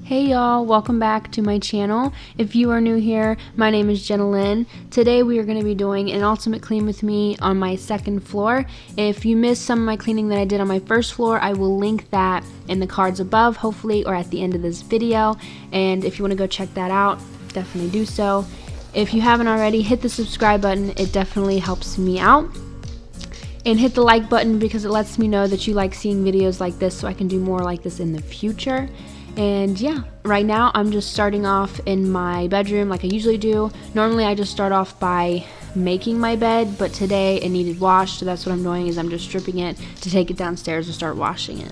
Hey y'all, welcome back to my channel. If you are new here, my name is Jenna Lynn. Today we are going to be doing an ultimate clean with me on my second floor. If you missed some of my cleaning that I did on my first floor, I will link that in the cards above, hopefully, or at the end of this video. And if you want to go check that out, definitely do so. If you haven't already, hit the subscribe button. It definitely helps me out. And hit the like button because it lets me know that you like seeing videos like this so I can do more like this in the future. And yeah, right now I'm just starting off in my bedroom like I usually do. Normally I just start off by making my bed, but today it needed washed, so that's what I'm doing is I'm just stripping it to take it downstairs and start washing it.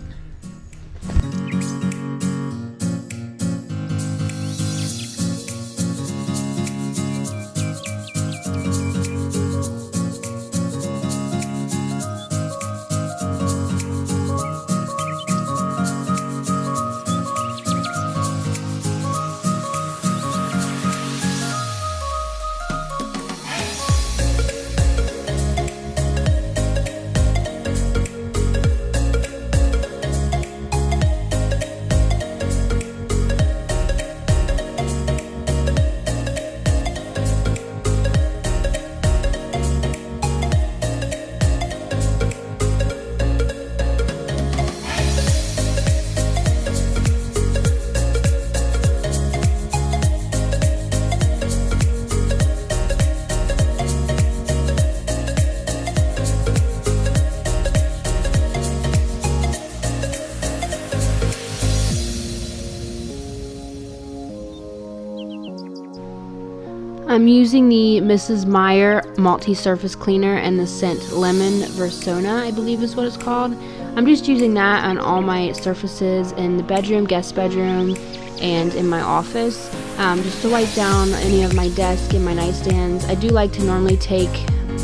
I'm using the Mrs. Meyer multi-surface cleaner and the scent Lemon Versona, I believe is what it's called. I'm just using that on all my surfaces in the bedroom, guest bedroom, and in my office, just to wipe down any of my desk and my nightstands. I do like to normally take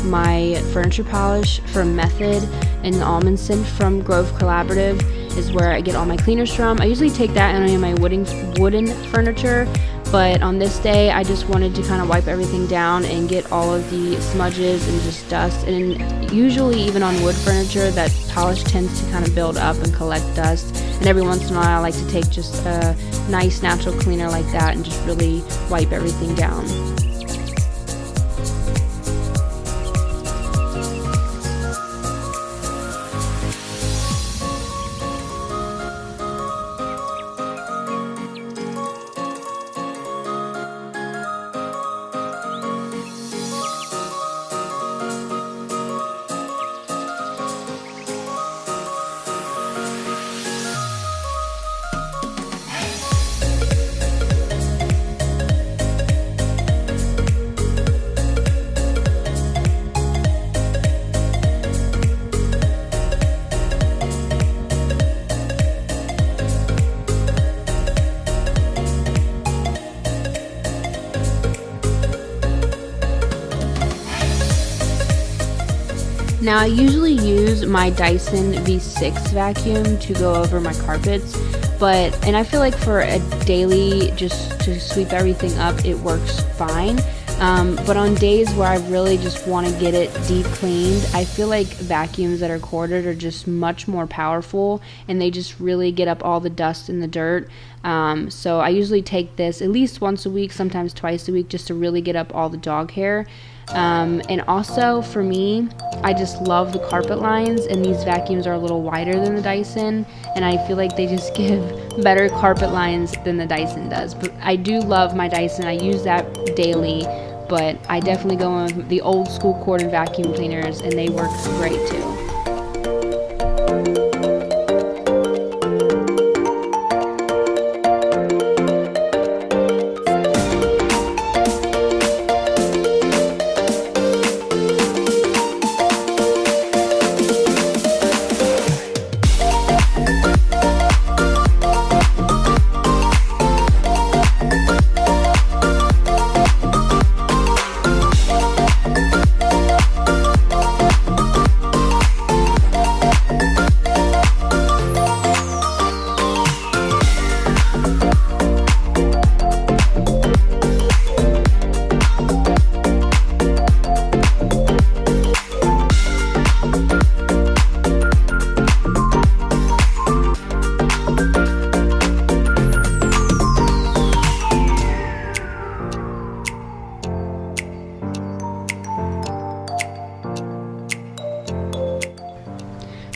my furniture polish from Method and the almond scent from Grove Collaborative is where I get all my cleaners from. I usually take that on any of my wooden furniture, but on this day I just wanted to kind of wipe everything down and get all of the smudges and just dust. And usually even on wood furniture, that polish tends to kind of build up and collect dust, and every once in a while I like to take just a nice natural cleaner like that and just really wipe everything down. Now I usually use my Dyson V6 vacuum to go over my carpets, and I feel like for a daily just to sweep everything up it works fine, but on days where I really just want to get it deep cleaned, I feel like vacuums that are corded are just much more powerful and they just really get up all the dust and the dirt. So I usually take this at least once a week, sometimes twice a week, just to really get up all the dog hair. And also for me, I just love the carpet lines, and these vacuums are a little wider than the Dyson, and I feel like they just give better carpet lines than the Dyson does. But I do love my Dyson, I use that daily, but I definitely go with the old school corded vacuum cleaners and they work great too.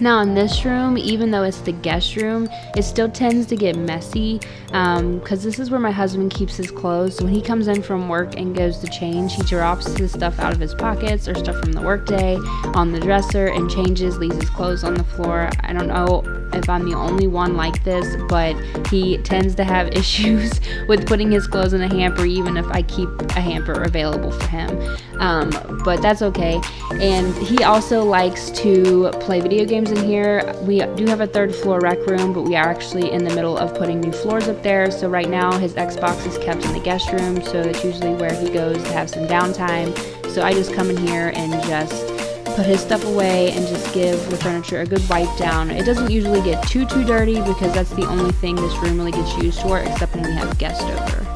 Now in this room, even though it's the guest room, it still tends to get messy because this is where my husband keeps his clothes. So when he comes in from work and goes to change, he drops his stuff out of his pockets or stuff from the workday on the dresser and changes, leaves his clothes on the floor. I don't know if I'm the only one like this, but he tends to have issues with putting his clothes in a hamper, even if I keep a hamper available for him. But that's okay. And he also likes to play video games in here. We do have a third floor rec room, but we are actually in the middle of putting new floors up there. So right now his Xbox is kept in the guest room, so that's usually where he goes to have some downtime. So I just come in here and just put his stuff away and just give the furniture a good wipe down. It doesn't usually get too dirty because that's the only thing this room really gets used for, except when we have guests over.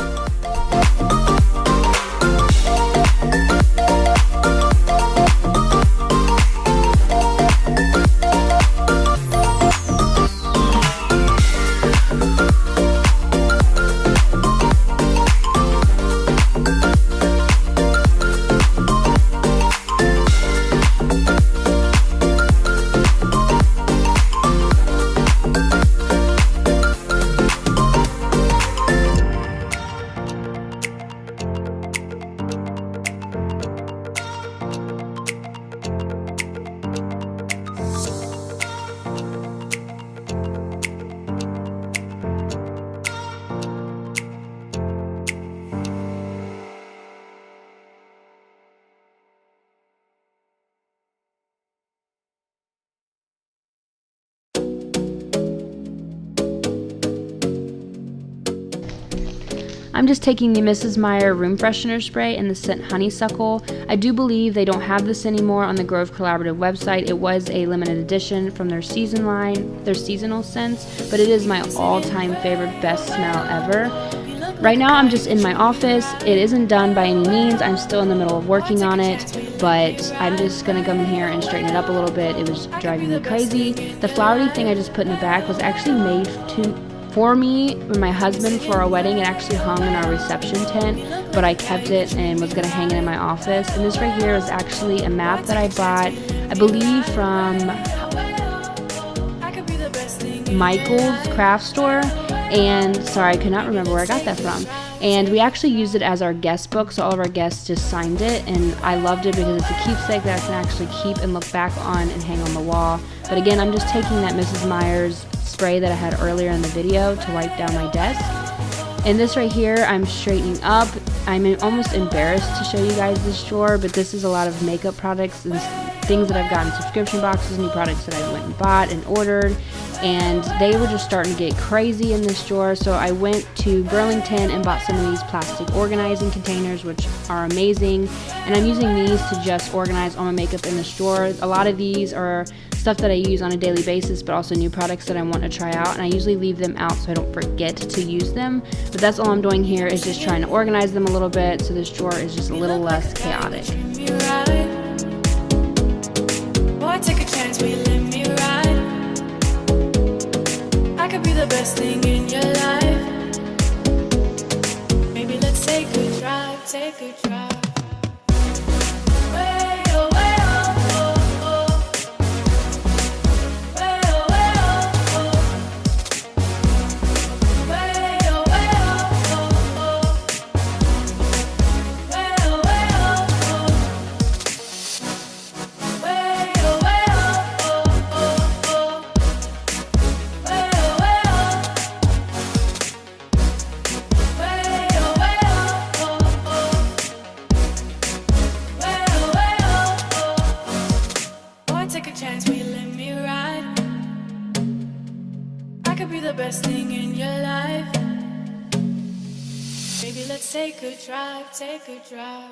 I'm just taking the Mrs. Meyer room freshener spray in the scent Honeysuckle. I do believe they don't have this anymore on the Grove Collaborative website. It was a limited edition from their season line, their seasonal scents, but it is my all-time favorite, best smell ever. Right now I'm just in my office. It isn't done by any means. I'm still in the middle of working on it, but I'm just gonna come in here and straighten it up a little bit. It was driving me crazy. The flowery thing I just put in the back was actually made for me and my husband for our wedding. It actually hung in our reception tent, but I kept it and was gonna hang it in my office. And this right here is actually a map that I bought, I believe from Michael's craft store. And sorry, I could not remember where I got that from. And we actually used it as our guest book, so all of our guests just signed it, and I loved it because it's a keepsake that I can actually keep and look back on and hang on the wall. But again, I'm just taking that Mrs. Meyer's spray that I had earlier in the video to wipe down my desk. And this right here, I'm straightening up. I'm almost embarrassed to show you guys this drawer, but this is a lot of makeup products and things that I've gotten subscription boxes, new products that I went and bought and ordered, and they were just starting to get crazy in this drawer. So I went to Burlington and bought some of these plastic organizing containers, which are amazing, and I'm using these to just organize all my makeup in this drawer. A lot of these are stuff that I use on a daily basis, but also new products that I want to try out, and I usually leave them out so I don't forget to use them. But that's all I'm doing here, is just trying to organize them a little bit so this drawer is just a little less chaotic. Boy, take a chance, will you let me ride? I could be the best thing in your life. Maybe let's take a drive, take a drive. Take a drive, take a drive.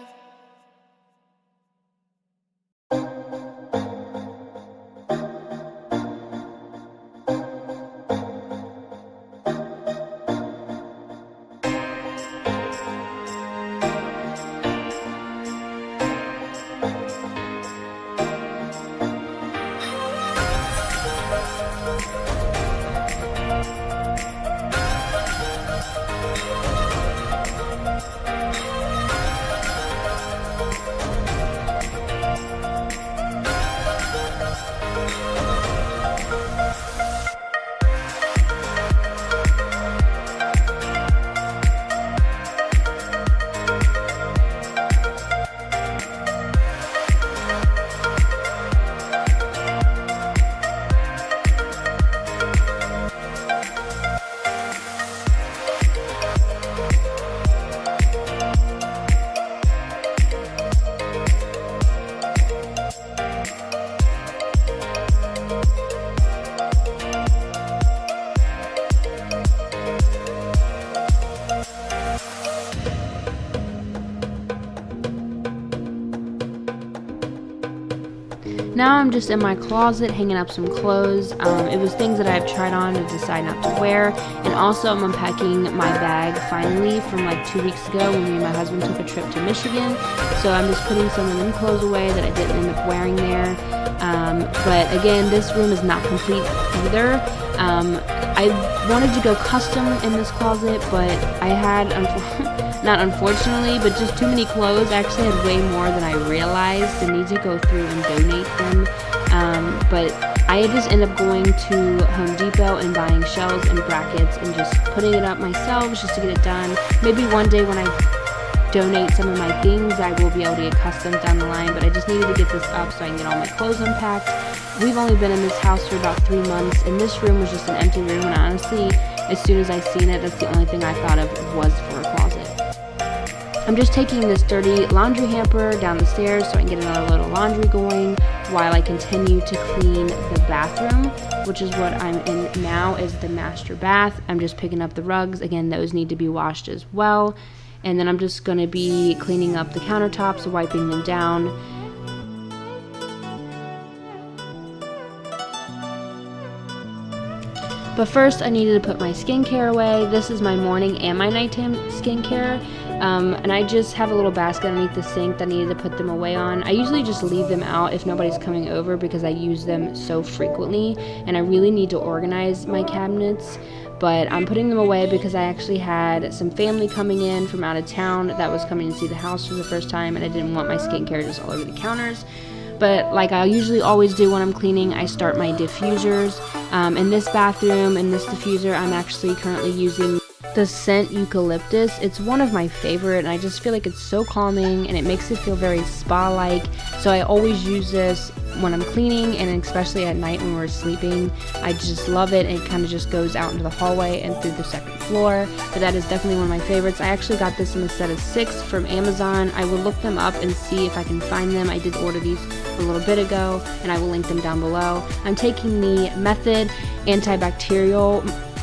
Now I'm just in my closet hanging up some clothes. It was things that I've tried on and decided not to wear. And also I'm unpacking my bag finally from like 2 weeks ago when me and my husband took a trip to Michigan. So I'm just putting some of them clothes away that I didn't end up wearing there. But again, this room is not complete either. I wanted to go custom in this closet, but I had, not unfortunately, but just too many clothes. I actually had way more than I realized and need to go through and donate them. But I just ended up going to Home Depot and buying shelves and brackets and just putting it up myself just to get it done. Maybe one day when I donate some of my things, I will be able to get custom down the line, but I just needed to get this up so I can get all my clothes unpacked. We've only been in this house for about 3 months, and this room was just an empty room, and honestly, as soon as I seen it, that's the only thing I thought of was for a closet. I'm just taking this dirty laundry hamper down the stairs so I can get another load of laundry going while I continue to clean the bathroom, which is what I'm in now, is the master bath. I'm just picking up the rugs. Again, those need to be washed as well. And then I'm just going to be cleaning up the countertops, wiping them down. But first I needed to put my skincare away. This is my morning and my nighttime skincare. And I just have a little basket underneath the sink that I needed to put them away on. I usually just leave them out if nobody's coming over because I use them so frequently and I really need to organize my cabinets. But I'm putting them away because I actually had some family coming in from out of town that was coming to see the house for the first time, and I didn't want my skincare just all over the counters. But like I usually always do when I'm cleaning, I start my diffusers. In this bathroom, in this diffuser, I'm actually currently using the scent Eucalyptus. It's one of my favorite, and I just feel like it's so calming and it makes it feel very spa-like. So I always use this when I'm cleaning, and especially at night when we're sleeping. I just love it, and it kind of just goes out into the hallway and through the second floor. But that is definitely one of my favorites. I actually got this in a set of 6 from Amazon. I will look them up and see if I can find them. I did order these a little bit ago, and I will link them down below. I'm taking the Method antibacterial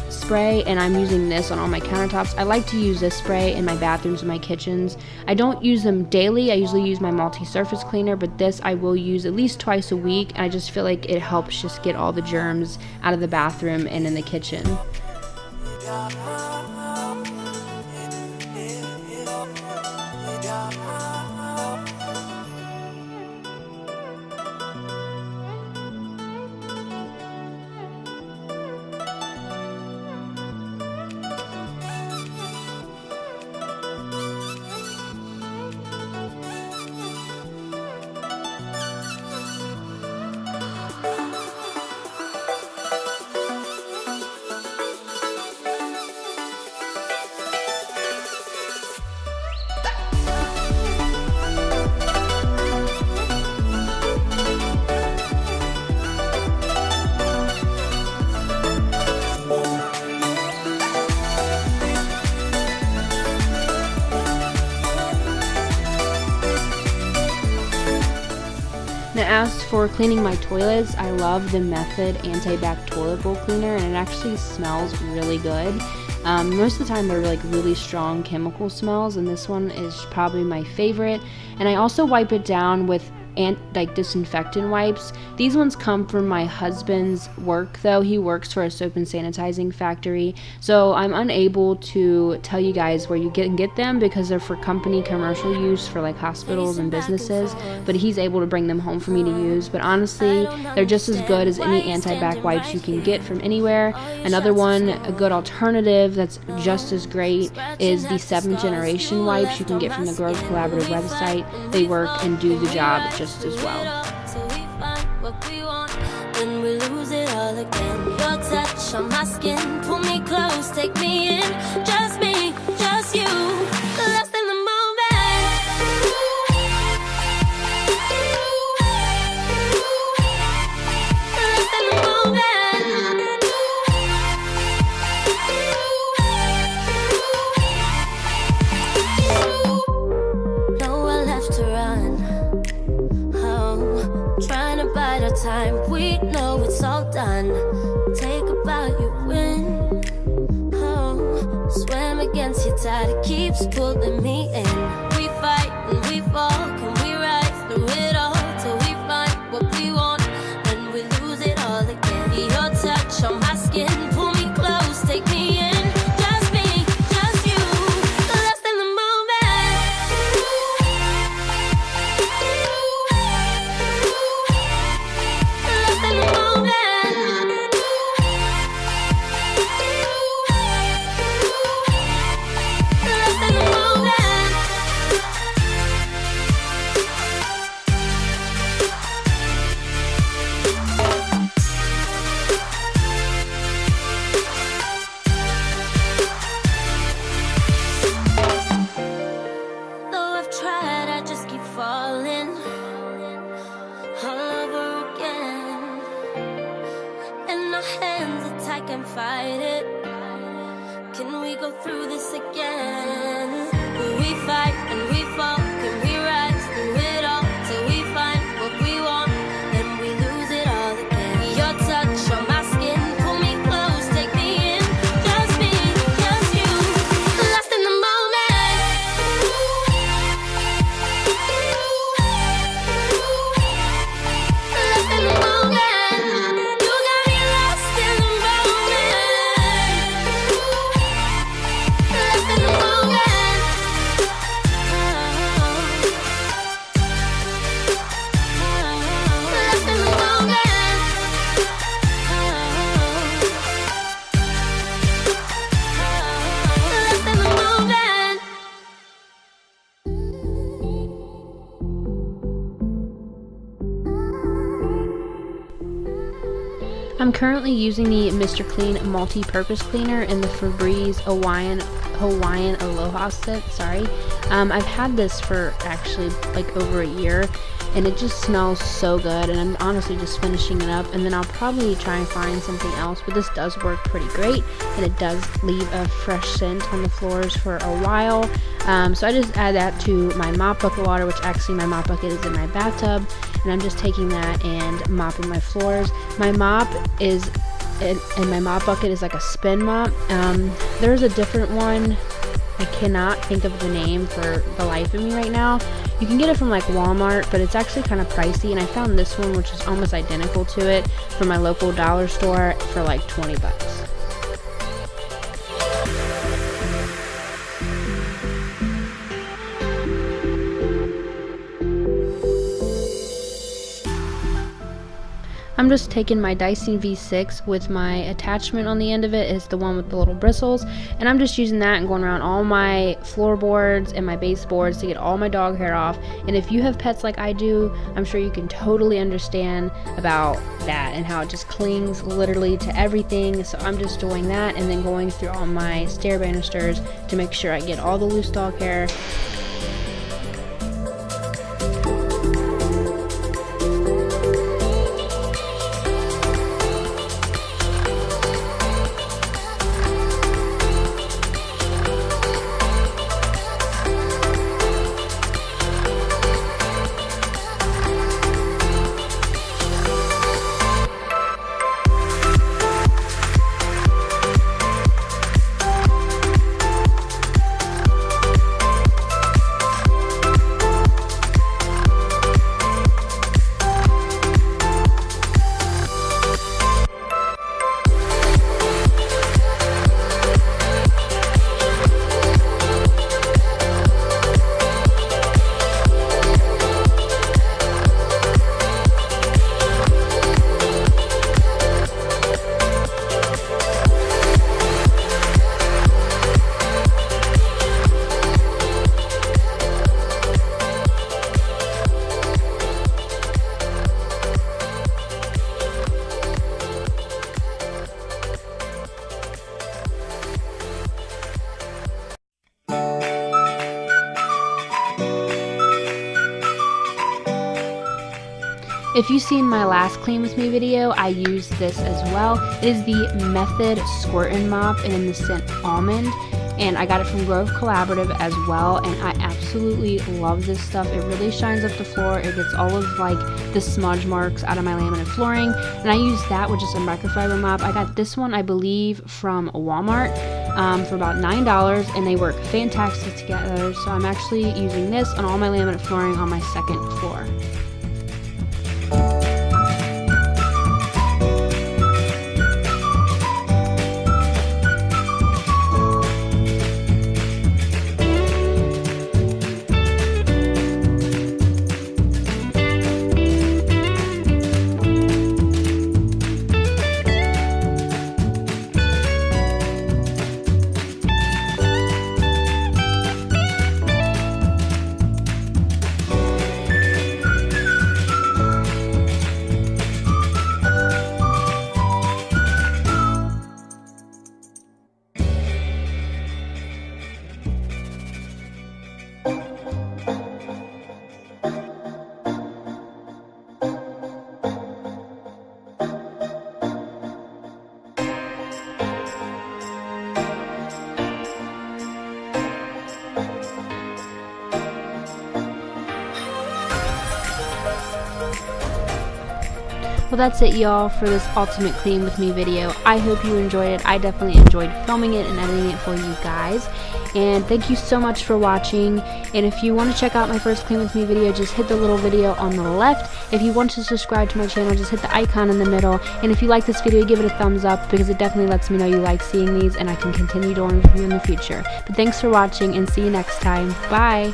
spray, and I'm using this on all my countertops. I like to use this spray in my bathrooms and my kitchens. I don't use them daily. I usually use my multi-surface cleaner, but this I will use at least twice a week, and I just feel like it helps just get all the germs out of the bathroom and in the kitchen. Now, as for cleaning my toilets, I love the Method Antibac Toilet Bowl Cleaner, and it actually smells really good. Most of the time they're like really strong chemical smells, and this one is probably my favorite. And I also wipe it down with disinfectant wipes. These ones come from my husband's work, though. He works for a soap and sanitizing factory, so I'm unable to tell you guys where you can get them because they're for company commercial use for like hospitals and businesses, but he's able to bring them home for me to use. But honestly, they're just as good as any anti-bac wipes you can get from anywhere. Another one, a good alternative that's just as great, is the 7th generation wipes you can get from the Grove Collaborative website. They work and do the job just as well. Then we lose it all again. Your touch on my skin, pull me close, take me in. Just me, just you, lost in the moment. Lost in the moment. Nowhere left to run. Trying to bide our time, we know it's all done. Take a bow, you win. Oh, swim against your tide, it keeps pulling me in. We fight and we fall, can we rise through it all till we find what we want? go through this again. Will we fight and we fall? Can we rise through it all till we find what we want? Then we lose it all again. Your touch on my skin, pull me close, take me in. Just me, just you, lost in the moment. Lost in the moment. You got me lost in the moment. Lost in the moment. Lost in the moment. Lost in the moment. I'm currently using the Mr. Clean multi-purpose cleaner in the Febreze Hawaiian Aloha scent. I've had this for actually like over a year, and it just smells so good, and I'm honestly just finishing it up, and then I'll probably try and find something else, but this does work pretty great, and it does leave a fresh scent on the floors for a while. So I just add that to my mop bucket water, which actually my mop bucket is in my bathtub, and I'm just taking that and mopping my floors. My mop is and my mop bucket is like a spin mop. There's a different one. I cannot think of the name for the life of me right now. You can get it from like Walmart, but it's actually kind of pricey, and I found this one, which is almost identical to it, from my local dollar store for like 20 bucks. I'm just taking my Dyson V6 with my attachment on the end of it, is the one with the little bristles, and I'm just using that and going around all my floorboards and my baseboards to get all my dog hair off. And if you have pets like I do, I'm sure you can totally understand about that and how it just clings literally to everything. So I'm just doing that and then going through all my stair banisters to make sure I get all the loose dog hair. If you've seen my last Clean With Me video, I used this as well. It is the Method Squirtin' Mop, and in the scent Almond, and I got it from Grove Collaborative as well, and I absolutely love this stuff. It really shines up the floor. It gets all of like the smudge marks out of my laminate flooring, and I use that with just a microfiber mop. I got this one, I believe, from Walmart for about $9, and they work fantastic together. So I'm actually using this on all my laminate flooring on my second floor. Well, that's it, y'all, for this ultimate clean with me video. I hope you enjoyed it. I definitely enjoyed filming it and editing it for you guys. And thank you so much for watching. And if you want to check out my first clean with me video, just hit the little video on the left. If you want to subscribe to my channel, just hit the icon in the middle. And if you like this video, give it a thumbs up, because it definitely lets me know you like seeing these and I can continue doing them in the future. But thanks for watching, and see you next time. Bye!